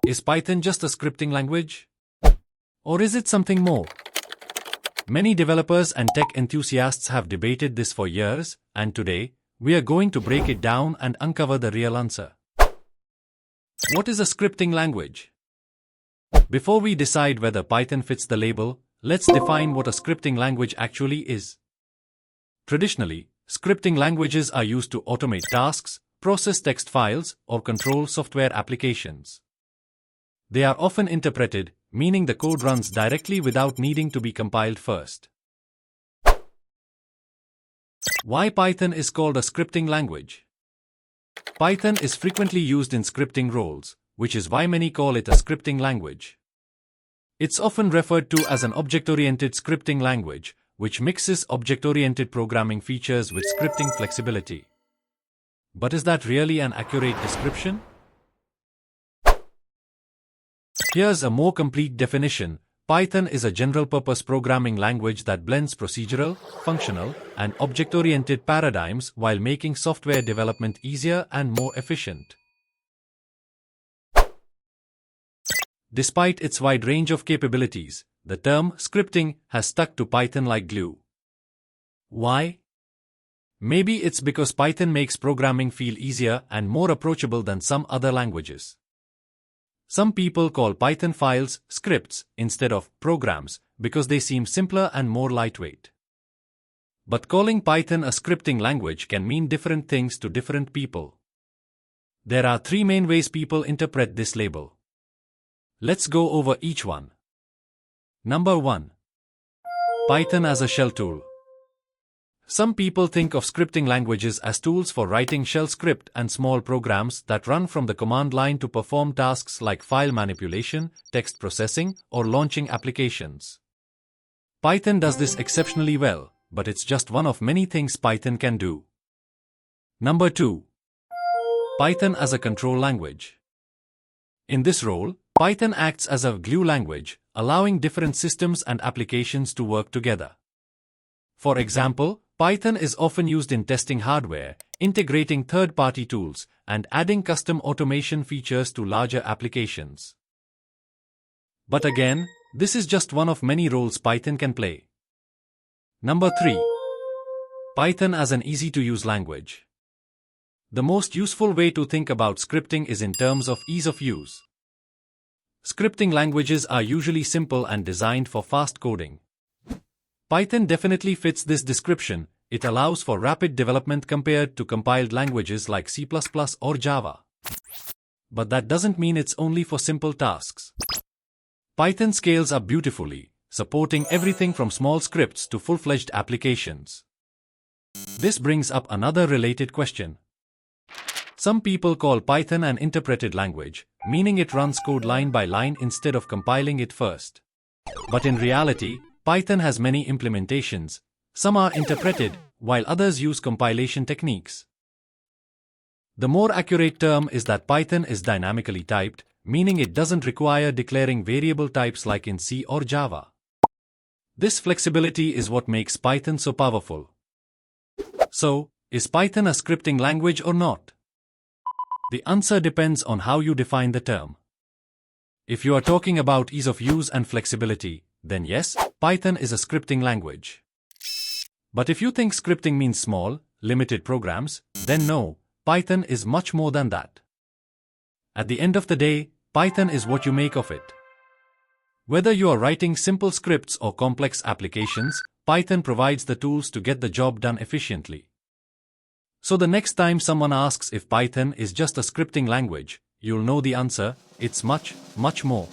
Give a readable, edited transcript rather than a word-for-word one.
Is Python just a scripting language? Or is it something more? Many developers and tech enthusiasts have debated this for years, and today, we are going to break it down and uncover the real answer. What is a scripting language? Before we decide whether Python fits the label, let's define what a scripting language actually is. Traditionally, scripting languages are used to automate tasks, process text files, or control software applications. They are often interpreted, meaning the code runs directly without needing to be compiled first. Why Python is called a scripting language? Python is frequently used in scripting roles, which is why many call it a scripting language. It's often referred to as an object-oriented scripting language, which mixes object-oriented programming features with scripting flexibility. But is that really an accurate description? Here's a more complete definition. Python is a general-purpose programming language that blends procedural, functional, and object-oriented paradigms while making software development easier and more efficient. Despite its wide range of capabilities, the term scripting has stuck to Python like glue. Why? Maybe it's because Python makes programming feel easier and more approachable than some other languages. Some people call Python files scripts instead of programs because they seem simpler and more lightweight. But calling Python a scripting language can mean different things to different people. There are three main ways people interpret this label. Let's go over each one. Number 1. Python as a shell tool. Some people think of scripting languages as tools for writing shell script and small programs that run from the command line to perform tasks like file manipulation, text processing, or launching applications. Python does this exceptionally well, but it's just one of many things Python can do. Number 2. Python as a control language. In this role, Python acts as a glue language, allowing different systems and applications to work together. For example, Python is often used in testing hardware, integrating third-party tools, and adding custom automation features to larger applications. But again, this is just one of many roles Python can play. Number 3. Python as an easy-to-use language. The most useful way to think about scripting is in terms of ease of use. Scripting languages are usually simple and designed for fast coding. Python definitely fits this description. It allows for rapid development compared to compiled languages like C++ or Java. But that doesn't mean it's only for simple tasks. Python scales up beautifully, supporting everything from small scripts to full-fledged applications. This brings up another related question. Some people call Python an interpreted language, meaning it runs code line by line instead of compiling it first. But in reality, Python has many implementations. Some are interpreted, while others use compilation techniques. The more accurate term is that Python is dynamically typed, meaning it doesn't require declaring variable types like in C or Java. This flexibility is what makes Python so powerful. So, is Python a scripting language or not? The answer depends on how you define the term. If you are talking about ease of use and flexibility, then yes, Python is a scripting language. But if you think scripting means small, limited programs, then no, Python is much more than that. At the end of the day, Python is what you make of it. Whether you are writing simple scripts or complex applications, Python provides the tools to get the job done efficiently. So the next time someone asks if Python is just a scripting language, you'll know the answer: it's much, much more.